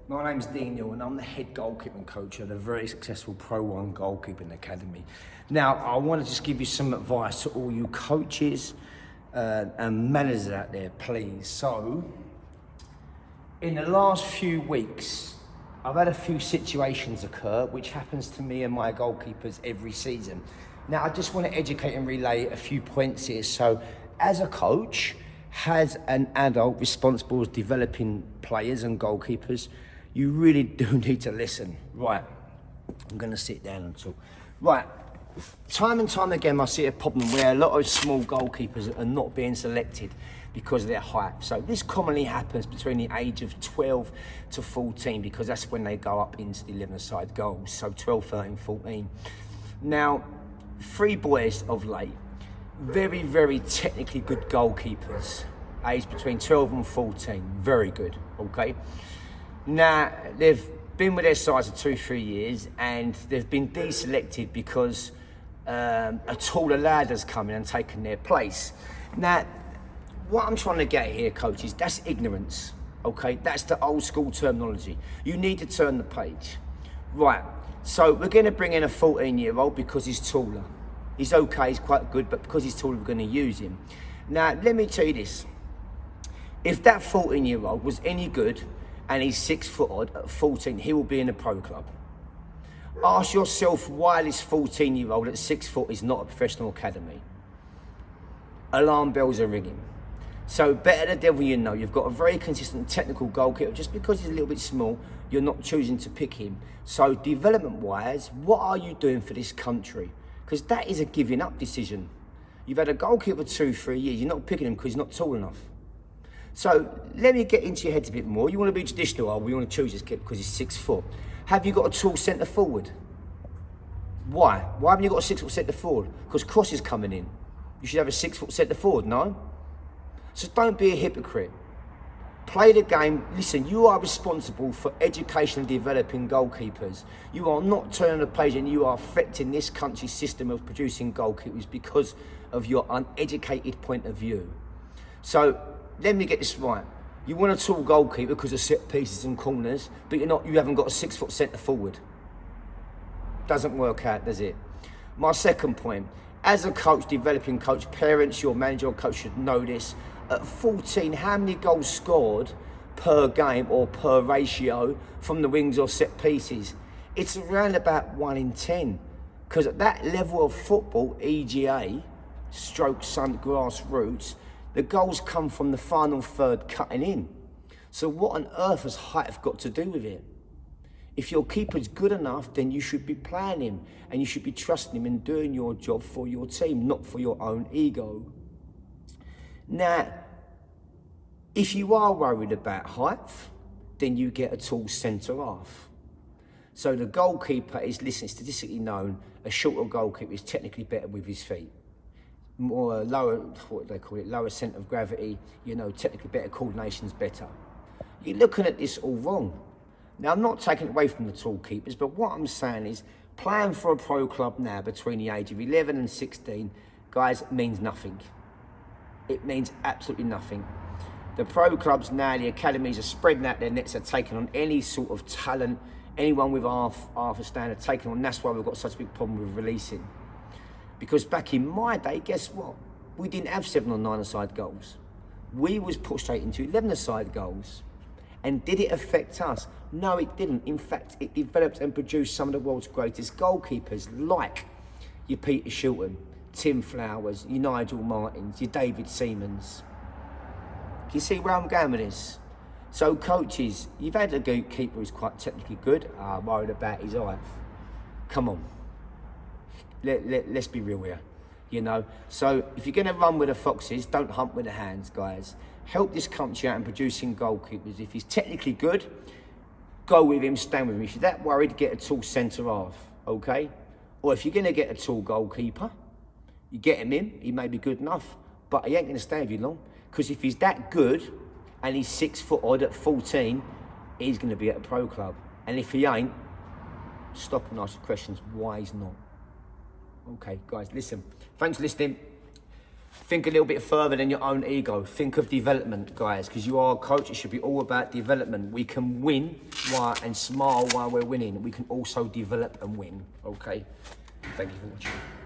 My name's Daniel and I'm the head goalkeeping coach at a very successful Pro 1 goalkeeping academy. Now, I want to just give you some advice to all you coaches and managers out there, please. So, in the last few weeks, I've had a few situations occur, which happens to me and my goalkeepers every season. Now, I just want to educate and relay a few points here. So, as a coach, as an adult responsible for developing players and goalkeepers, you really do need to listen. Right, I'm going to sit down and talk. Right, time and time again I see a problem where a lot of small goalkeepers are not being selected because of their height. So this commonly happens between the age of 12 to 14 because that's when they go up into the 11-a-side goals, so 12, 13, 14. Now, three boys of late, very, very technically good goalkeepers, aged between 12 and 14, very good, okay? Now, they've been with their sides for 2-3 years and they've been deselected because a taller lad has come in and taken their place. Now, what I'm trying to get here, coaches, that's ignorance, okay? That's the old school terminology. You need to turn the page. Right, so we're going to bring in a 14-year-old because he's taller. He's okay, he's quite good, but because he's taller, we're going to use him. Now, let me tell you this. If that 14-year-old was any good and he's 6 foot odd at 14, he will be in a pro club. Ask yourself why this 14-year-old at 6 foot is not a professional academy. Alarm bells are ringing. So better the devil you know. You've got a very consistent technical goalkeeper. Just because he's a little bit small, you're not choosing to pick him. So development-wise, what are you doing for this country? Because that is a giving up decision. You've had a goalkeeper 2-3 years. You're not picking him because he's not tall enough. So let me get into your head a bit more. You want to be traditional, or you want to choose this kid because he's 6 foot. Have you got a tall centre forward? Why? Why haven't you got a 6 foot centre forward? Because Cross is coming in. You should have a 6 foot centre forward, no? So don't be a hypocrite. Play the game. Listen, you are responsible for education and developing goalkeepers. You are not turning the page and you are affecting this country's system of producing goalkeepers because of your uneducated point of view. So let me get this right. You want a tall goalkeeper because of set pieces and corners, but you haven't got a 6 foot centre forward. Doesn't work out, does it? My second point, as a coach, developing coach, parents, your manager or coach should know this. At 14, how many goals scored per game or per ratio from the wings or set pieces? It's around about 1 in 10. Because at that level of football, EGA, stroke, sun, grassroots, the goals come from the final third cutting in. So what on earth has height got to do with it? If your keeper's good enough, then you should be playing him and you should be trusting him and doing your job for your team, not for your own ego. Now, if you are worried about height, then you get a tall centre-half. So the goalkeeper is, listen, statistically known, a shorter goalkeeper is technically better with his feet. More lower, what do they call it, lower centre of gravity, technically better, coordination's better. You're looking at this all wrong. Now, I'm not taking it away from the tall keepers, but what I'm saying is playing for a pro club now between the age of 11 and 16, guys, means nothing. It means absolutely nothing. The pro clubs now, the academies are spreading out their nets, are taking on any sort of talent, anyone with half a standard, taking on. That's why we've got such a big problem with releasing. Because back in my day, guess what? We didn't have 7 or 9-a-side goals. We was put straight into 11-a-side goals. And did it affect us? No, it didn't. In fact, it developed and produced some of the world's greatest goalkeepers, like your Peter Shilton, Tim Flowers, your Nigel Martins, your David Seamans. Can you see where I'm going with this? So coaches, you've had a goalkeeper who's quite technically good, worried about his height. Come on. Let's be real here, So if you're going to run with the foxes, don't hunt with the hands, guys. Help this country out in producing goalkeepers. If he's technically good, go with him, stand with him. If you're that worried, get a tall centre-half, okay? Or if you're going to get a tall goalkeeper, you get him in, he may be good enough, but he ain't going to stay with you long. Because if he's that good and he's 6 foot odd at 14, he's going to be at a pro club. And if he ain't, stop and ask the questions why he's not. Okay, guys, listen. Thanks for listening. Think a little bit further than your own ego. Think of development, guys, because you are a coach. It should be all about development. We can win and smile while we're winning. We can also develop and win, okay? Thank you for watching.